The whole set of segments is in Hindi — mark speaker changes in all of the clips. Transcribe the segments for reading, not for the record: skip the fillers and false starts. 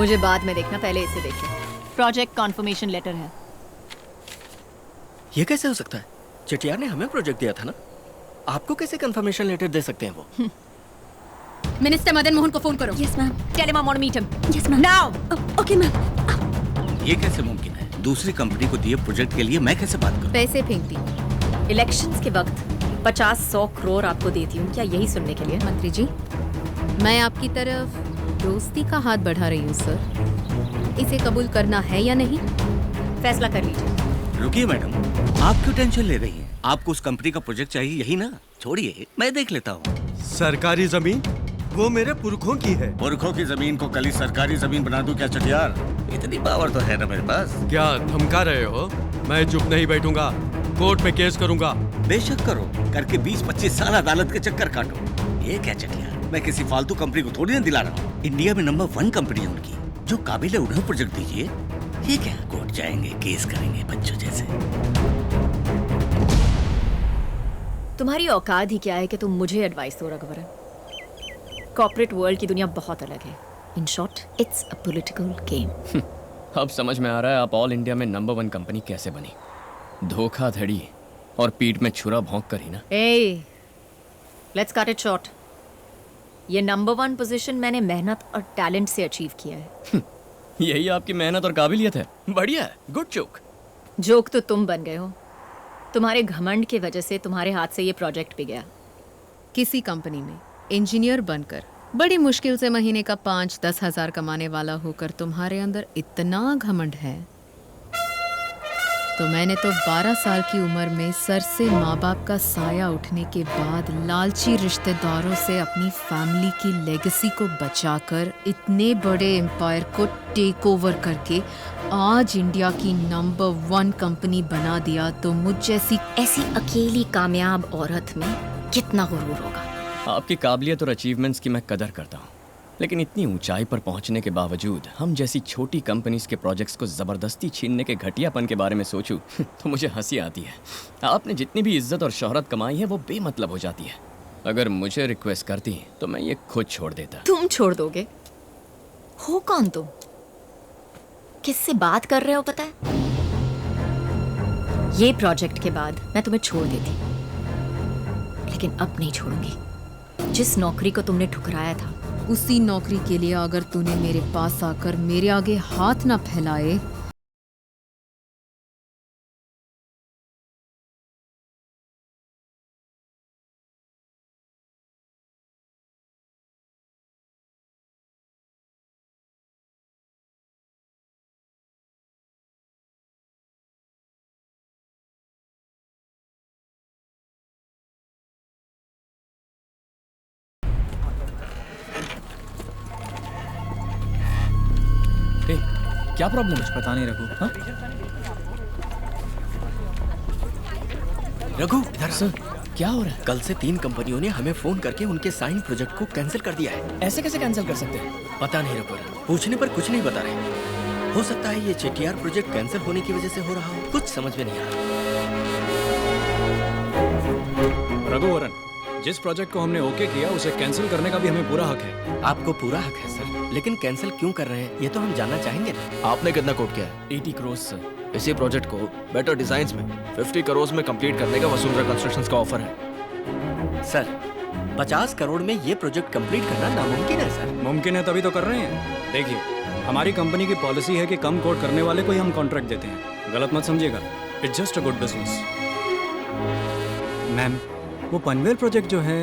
Speaker 1: मुझे बाद में देखना, पहले इसे देख लो। प्रोजेक्ट कॉन्फर्मेशन लेटर है।
Speaker 2: ये कैसे हो सकता है? चटियार ने हमें प्रोजेक्ट दिया था ना, आपको कैसे कंफर्मेशन लेटर दे सकते हैं वो?
Speaker 1: मिनिस्टर मदन मोहन को फोन करो।
Speaker 3: Yes ma'am.
Speaker 1: Tell him I want to meet him.
Speaker 3: Yes ma'am.
Speaker 1: Now.
Speaker 3: Okay ma'am.
Speaker 4: ये कैसे मुमकिन है? दूसरी कंपनी को दिए प्रोजेक्ट के लिए मैं कैसे बात करूं?
Speaker 1: पैसे फेंक दी। इलेक्शंस के वक्त 50-100 करोड़ आपको देती हूँ, क्या यही सुनने के लिए? मंत्री जी, मैं आपकी तरफ दोस्ती का हाथ बढ़ा रही हूँ सर। इसे कबूल करना है या नहीं, फैसला कर लीजिए।
Speaker 4: रुकिए मैडम, आप क्यों टेंशन ले रही हैं? आपको उस कंपनी का प्रोजेक्ट चाहिए, यही ना? छोड़िए, मैं देख लेता हूँ।
Speaker 5: सरकारी जमीन वो मेरे पुरखों की है।
Speaker 4: पुरखों की जमीन को कल ही सरकारी जमीन बना दूं क्या चटियार? इतनी पावर तो है ना मेरे पास।
Speaker 5: क्या धमका रहे हो? मैं चुप नहीं बैठूंगा, कोर्ट में केस करूंगा।
Speaker 4: बेशक करो, करके 20-25 साल अदालत के चक्कर काटो। ये क्या चटियार, मैं किसी फालतू कंपनी को थोड़ी ना दिला रहा हूँ। इंडिया में नंबर 1 कंपनी है उनकी, जो काबिल है उन्हें प्रोजेक्ट दीजिए। ये क्या, कोर्ट जाएंगे, केस करेंगे बच्चों जैसे।
Speaker 1: तुम्हारी औकात ही क्या है कि तुम मुझे एडवाइस दो रघुवरन? कॉर्पोरेट वर्ल्ड की दुनिया बहुत अलग है। In short, it's a political game.
Speaker 6: अब समझ में आ रहा है आप ऑल इंडिया में नंबर 1 कंपनी कैसे बनी। धोखाधड़ी और पीठ में छुरा भोंक कर ही ना।
Speaker 1: ए, लेट्स कट इट शॉर्ट। ये नंबर 1 पोजीशन मैंने मेहनत और टैलेंट से अचीव किया है।
Speaker 6: यही आपकी मेहनत और काबिलियत है। बढ़िया है, गुड जोक।
Speaker 1: जोक तो तुम बन गए हो। तुम्हारे घमंड की वजह से तुम्हारे हाथ से ये प्रोजेक्ट भी गया। किसी कंपनी में इंजीनियर बनकर बड़ी मुश्किल से महीने का 5-10 हजार कमाने वाला होकर तुम्हारे अंदर इतना घमंड है, तो मैंने तो 12 साल की उम्र में सर से माँ बाप का साया उठने के बाद लालची रिश्तेदारों से अपनी फैमिली की लेगेसी को बचाकर इतने बड़े एम्पायर को टेक ओवर करके आज इंडिया की नंबर 1 कंपनी बना दिया। तो मुझ जैसी ऐसी अकेली कामयाब औरत में कितना गुरूर होगा।
Speaker 6: आपकी काबिलियत और अचीवमेंट्स की मैं कदर करता हूँ, लेकिन इतनी ऊंचाई पर पहुंचने के बावजूद हम जैसी छोटी कंपनीज के प्रोजेक्ट्स को ज़बरदस्ती छीनने के घटियापन के बारे में सोचूं तो मुझे हंसी आती है। आपने जितनी भी इज्जत और शोहरत कमाई है वो बेमतलब हो जाती है। अगर मुझे रिक्वेस्ट करती तो मैं ये खुद छोड़ देता।
Speaker 1: तुम छोड़ दोगे? हो कौन तुम? किससे बात कर रहे हो पता है? ये प्रोजेक्ट के बाद मैं तुम्हें छोड़ देती, लेकिन अब नहीं छोड़ूंगी। जिस नौकरी को तुमने ठुकराया था, उसी नौकरी के लिए अगर तूने मेरे पास आकर मेरे आगे हाथ ना फैलाए
Speaker 6: ए, क्या प्रॉब्लम है?
Speaker 7: पता नहीं रघु।
Speaker 6: हाँ?
Speaker 2: रघु इधर
Speaker 6: सर, क्या हो रहा है?
Speaker 2: कल से 3 कंपनियों ने हमें फोन करके उनके साइन प्रोजेक्ट को कैंसिल कर दिया है।
Speaker 6: ऐसे कैसे कैंसिल कर सकते हैं?
Speaker 2: पता नहीं रघु, पूछने पर कुछ नहीं बता रहे। हो सकता है ये चेटीआर प्रोजेक्ट कैंसिल होने की वजह से हो रहा हो, कुछ समझ में नहीं आ रहा।
Speaker 7: रघुवरन, जिस प्रोजेक्ट को हमने ओके किया उसे कैंसिल करने का भी हमें पूरा हक है।
Speaker 2: आपको पूरा हक है सर, लेकिन कैंसिल क्यों कर रहे हैं ये तो हम जानना चाहेंगे ना।
Speaker 8: आपने कितना कोट किया है?
Speaker 6: 80 करोड़ सर।
Speaker 8: इसी प्रोजेक्ट को बेटर डिजाइन्स में 50 करोड़ में कंप्लीट करने का वसुंधरा कंस्ट्रक्शंस का ऑफर है।
Speaker 2: सर 50 करोड़ में ये प्रोजेक्ट कंप्लीट करना नामुमकिन है सर।
Speaker 7: मुमकिन है तभी तो कर रहे हैं। देखिए, हमारी कंपनी की पॉलिसी है कि कम कोट करने वाले को ही हम कॉन्ट्रैक्ट देते हैं। गलत मत समझिएगा, it's just a good business. Ma'am, वो पनवेल प्रोजेक्ट जो है,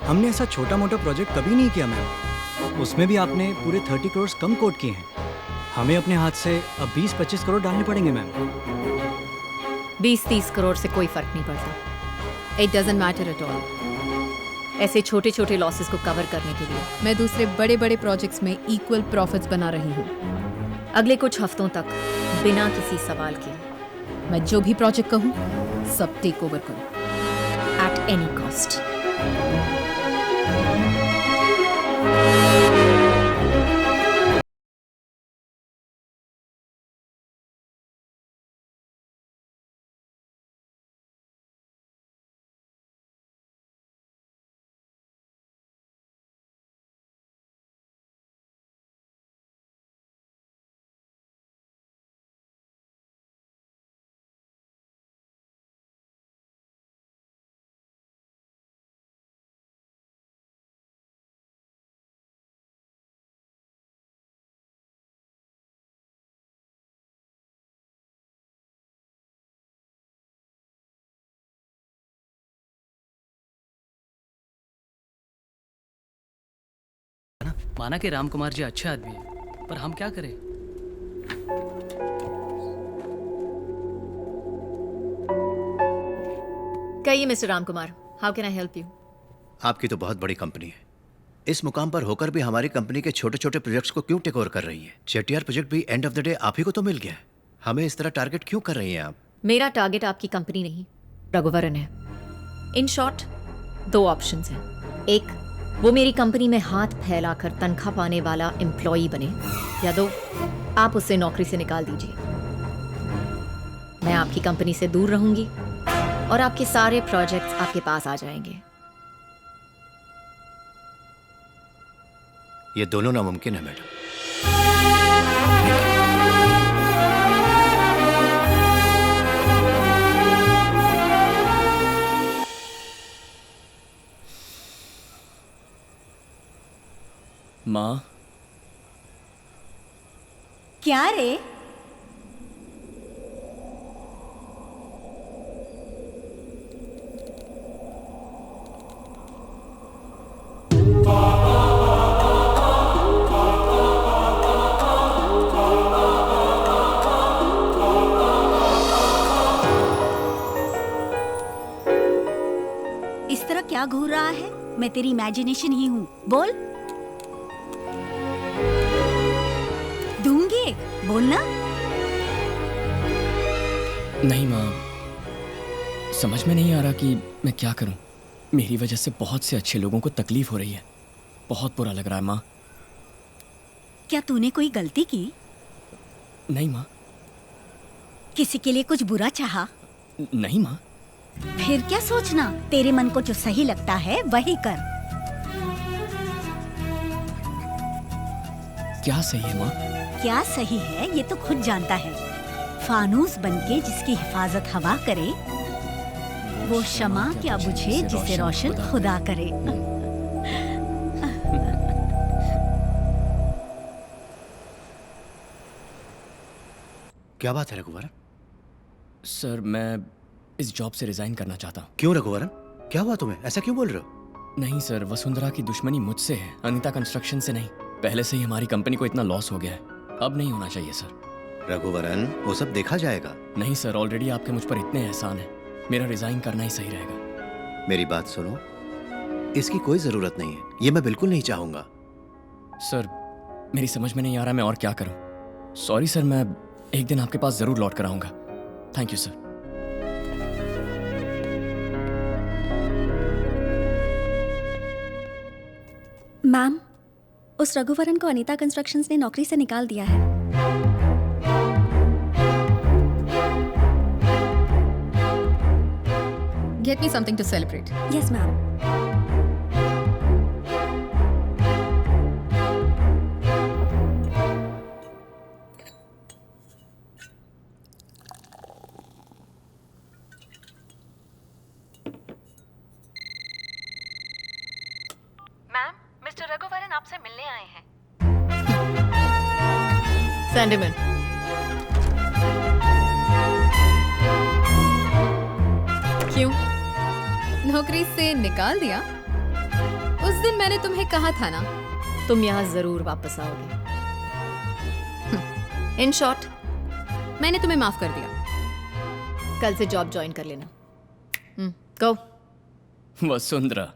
Speaker 7: हमने ऐसा छोटा मोटा प्रोजेक्ट कभी नहीं किया मैम। उसमें भी आपने पूरे 30 करोड़ कम कोट किए हैं। हमें अपने हाथ से अब 20-25 करोड़ डालने पड़ेंगे मैम।
Speaker 1: 20-30 करोड़ से कोई फर्क नहीं पड़ता। It doesn't matter at all. ऐसे छोटे छोटे लॉसेस को कवर करने के लिए मैं दूसरे बड़े बड़े प्रोजेक्ट्स में इक्वल प्रॉफिट्स बना रही हूँ। अगले कुछ हफ्तों तक बिना किसी सवाल के मैं जो भी प्रोजेक्ट कहूँ सब टेक ओवर करूँ एट एनी कॉस्ट।
Speaker 3: माना कि राम कुमार जी अच्छे आदमी हैं, पर हम क्या करें?
Speaker 1: कहिए mister Ram Kumar, how can I help you?
Speaker 9: आपकी तो बहुत बड़ी कंपनी है, इस मुकाम पर होकर भी हमारी कंपनी के छोटे छोटे प्रोजेक्ट्स को क्यों टेक ओवर कर रही है? चेटियार प्रोजेक्ट भी एंड ऑफ द डे आप ही को तो मिल गया है, हमें इस तरह टारगेट क्यों कर रही हैं आप?
Speaker 1: मेरा टारगेट आपकी कंपनी नहीं, रघुवरन है। इन शॉर्ट, दो ऑप्शंस हैं। एक, वो मेरी कंपनी में हाथ फैलाकर तनख्वाह पाने वाला एम्प्लॉई बने, या दो, आप उसे नौकरी से निकाल दीजिए। मैं आपकी कंपनी से दूर रहूंगी और आपके सारे प्रोजेक्ट्स आपके पास आ जाएंगे।
Speaker 9: ये दोनों नामुमकिन है मैडम।
Speaker 6: माँ,
Speaker 10: क्या रे? इस तरह क्या घूर रहा है? मैं तेरी इमेजिनेशन ही हूँ। बोल। दूंगी, बोलना।
Speaker 6: नहीं माँ, समझ में नहीं आ रहा कि मैं क्या करूं। मेरी वजह से बहुत से अच्छे लोगों को तकलीफ हो रही है, बहुत बुरा लग रहा है माँ।
Speaker 10: क्या तूने कोई गलती की?
Speaker 6: नहीं माँ।
Speaker 10: किसी के लिए कुछ बुरा चाहा?
Speaker 6: नहीं माँ।
Speaker 10: फिर क्या सोचना, तेरे मन को जो सही लगता है वही कर।
Speaker 6: क्या सही है माँ?
Speaker 10: क्या सही है ये तो खुद जानता है। फानूस बनके जिसकी हिफाजत हवा करे, वो शमा क्या बुझे जिसे रोशन खुदा करे।
Speaker 9: क्या बात है रघुवरन?
Speaker 6: सर, मैं इस जॉब से रिजाइन करना चाहता हूँ।
Speaker 9: क्यों रघुवरन, क्या हुआ तुम्हें? ऐसा क्यों बोल रहे हो?
Speaker 6: नहीं सर, वसुंधरा की दुश्मनी मुझसे है, अनीता कंस्ट्रक्शन से नहीं। पहले से ही हमारी कंपनी को इतना लॉस हो गया है, अब नहीं होना चाहिए सर।
Speaker 9: रघुवरन, वो सब देखा जाएगा।
Speaker 6: नहीं सर, ऑलरेडी आपके मुझ पर इतने एहसान है, मेरा रिजाइन करना ही सही रहेगा।
Speaker 9: मेरी बात सुनो, इसकी कोई जरूरत नहीं है, ये मैं बिल्कुल नहीं चाहूंगा।
Speaker 6: सर, मेरी समझ में नहीं आ रहा मैं और क्या करूं। सॉरी सर, मैं एक दिन आपके पास जरूर लौट कर आऊंगा। Thank you sir.
Speaker 11: मैम, उस रघुवरन को अनीता कंस्ट्रक्शंस ने नौकरी से निकाल दिया है।
Speaker 1: Get me something to celebrate.
Speaker 11: Yes ma'am.
Speaker 12: Ma'am, mister Raghuvaran आपसे मिलने आए हैं।
Speaker 1: Send him in. क्यों? नौकरी से निकाल दिया? उस दिन मैंने तुम्हें कहा था ना, तुम यहाँ जरूर वापस आओगे। इन शॉर्ट, मैंने तुम्हें माफ कर दिया। कल से जॉब ज्वाइन कर लेना। गो।
Speaker 6: वसुंधरा,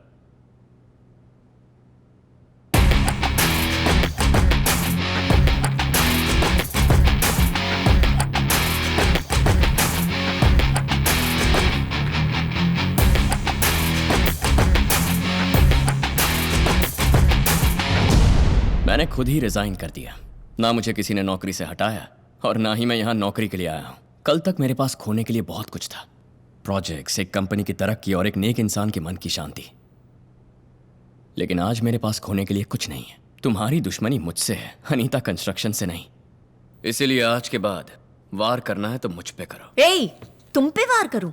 Speaker 6: मैंने खुद ही रिजाइन कर दिया। ना मुझे किसी ने नौकरी से हटाया और ना ही मैं यहाँ नौकरी के लिए आया हूँ। कल तक मेरे पास खोने के लिए बहुत कुछ था, प्रोजेक्ट्स, एक कंपनी की तरक्की और एक नेक इंसान के मन की शांति। लेकिन आज मेरे पास खोने के लिए कुछ नहीं है। तुम्हारी दुश्मनी मुझसे है, अनीता कंस्ट्रक्शन से नहीं। इसीलिए आज के बाद वार करना है तो मुझ पे करो।
Speaker 1: ए, तुम पे वार करूं?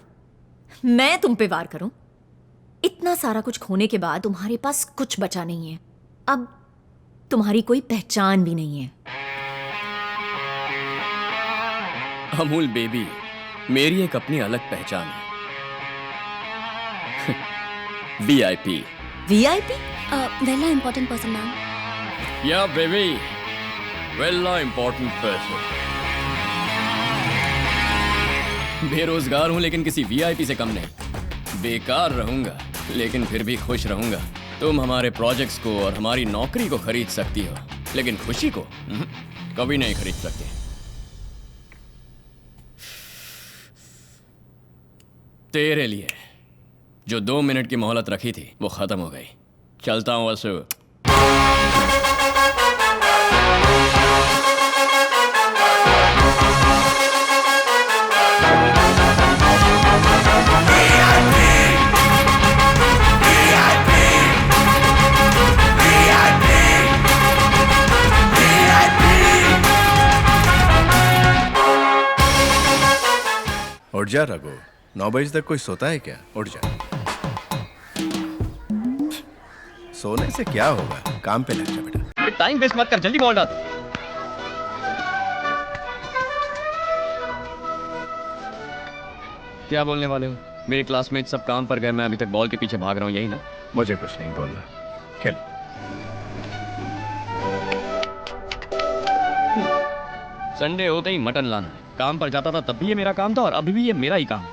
Speaker 1: मैं तुम पे वार करूं? इतना सारा कुछ खोने के बाद तुम्हारे पास कुछ बचा नहीं है। अब तुम्हारी कोई पहचान भी नहीं है।
Speaker 6: अमूल बेबी, मेरी एक अपनी अलग पहचान है। VIP।
Speaker 1: VIP?
Speaker 11: वेला इम्पोर्टेंट पर्सन मैम।
Speaker 6: या बेबी, वेल इम्पोर्टेंट पर्सन। बेरोजगार हूं लेकिन किसी वीआईपी से कम नहीं। बेकार रहूंगा लेकिन फिर भी खुश रहूंगा। तुम हमारे प्रोजेक्ट्स को और हमारी नौकरी को खरीद सकती हो, लेकिन खुशी को कभी नहीं खरीद सकती। तेरे लिए जो 2 मिनट की मोहलत रखी थी वो खत्म हो गई। चलता हूं वसु।
Speaker 9: उठ जा रघु, 9 बजे तक कोई सोता है क्या? उठ जा। सोने से क्या होगा, काम पे लग जा बेटा।
Speaker 6: टाइम वेस्ट मत कर, जल्दी बॉल डाल। क्या बोलने वाले हो? मेरे क्लासमेट सब काम पर गए, मैं अभी तक बॉल के पीछे भाग रहा हूँ, यही ना?
Speaker 9: मुझे कुछ नहीं बोलना, खेल।
Speaker 6: संडे होते ही मटन लाना है। काम पर जाता था तब भी ये मेरा काम था और अभी भी ये मेरा ही काम।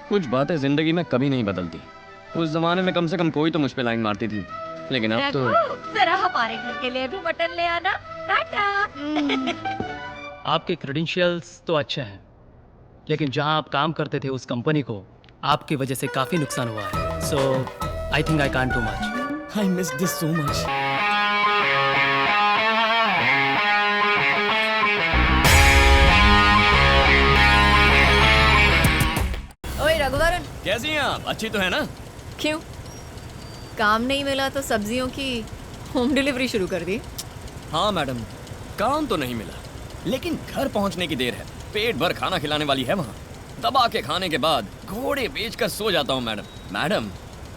Speaker 6: कुछ बातें जिंदगी में कभी नहीं बदलती। उस जमाने में कम से कम कोई तो मुझ पे लाइन मारती थी, लेकिन अब तो
Speaker 12: जरा हमारे घर के लिए भी मटन ले आना। टाटा।
Speaker 3: आपके क्रेडेंशियल्स तो अच्छे हैं, लेकिन जहां आप काम करते थे उस कंपनी को आपकी वजह से काफ़ी नुकसान हुआ है। So I think I can't do much.
Speaker 6: I miss this so much.
Speaker 1: ओए रघुवरन,
Speaker 6: कैसी हैं आप? अच्छी तो है ना?
Speaker 1: क्यों? काम नहीं मिला तो सब्जियों की होम डिलीवरी शुरू कर दी?
Speaker 6: हाँ मैडम, काम तो नहीं मिला, लेकिन घर पहुंचने की देर है। पेट भर खाना खिलाने वाली है वहाँ। दबा के खाने के बाद घोड़े बेचकर सो जाता हूँ मैडम। मैडम,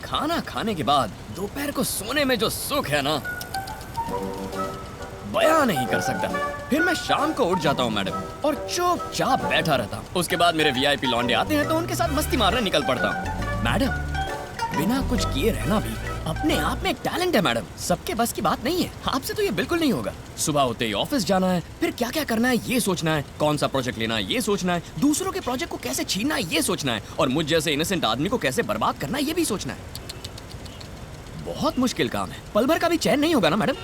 Speaker 6: खाना खाने के बाद दोपहर को सोने में जो सुख है ना, बयां नहीं कर सकता। फिर मैं शाम को उठ जाता हूँ मैडम और चुपचाप बैठा रहता हूँ। उसके बाद मेरे वीआईपी लौंडे आते हैं तो उनके साथ मस्ती मारने निकल पड़ता हूँ। मैडम, बिना कुछ किए रहना भी अपने आप में एक टैलेंट है मैडम। सबके बस की बात नहीं है। आपसे तो ये बिल्कुल नहीं होगा। सुबह होते ही ऑफिस जाना है, फिर क्या क्या करना है ये सोचना है, कौन सा प्रोजेक्ट लेना है ये सोचना है, दूसरों के प्रोजेक्ट को कैसे छीनना है ये सोचना है, और मुझ जैसे इनोसेंट आदमी को कैसे बर्बाद करना है ये भी सोचना है। बहुत मुश्किल काम है। पल भर का भी चैन नहीं होगा ना मैडम।